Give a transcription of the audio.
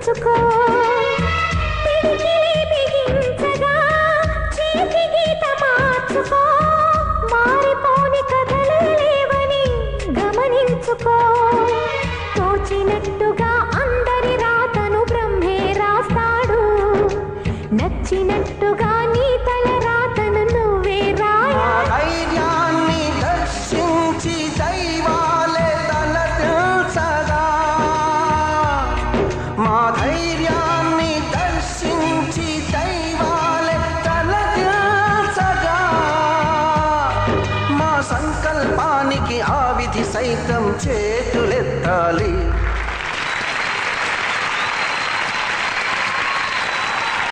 గమనించుకో పిడికిలి బిగించగా చేతి గీత మార్చుకో మారిపోని కథలే లేవని గమనించుకో తోచినట్టుగా అందరి రాతను బ్రహ్మే రాస్తాడు నచ్చినట్టుగా నీ తల రాతను నువ్వే రాయాలి ధైర్యాన్ని దర్శించి దైవాలే తలదించగా మా ధైర్యాన్ని దర్శించి దైవాలే తలదించగా మా సంకల్పానికి ఆ విధి సైతం చేతులెత్తాలి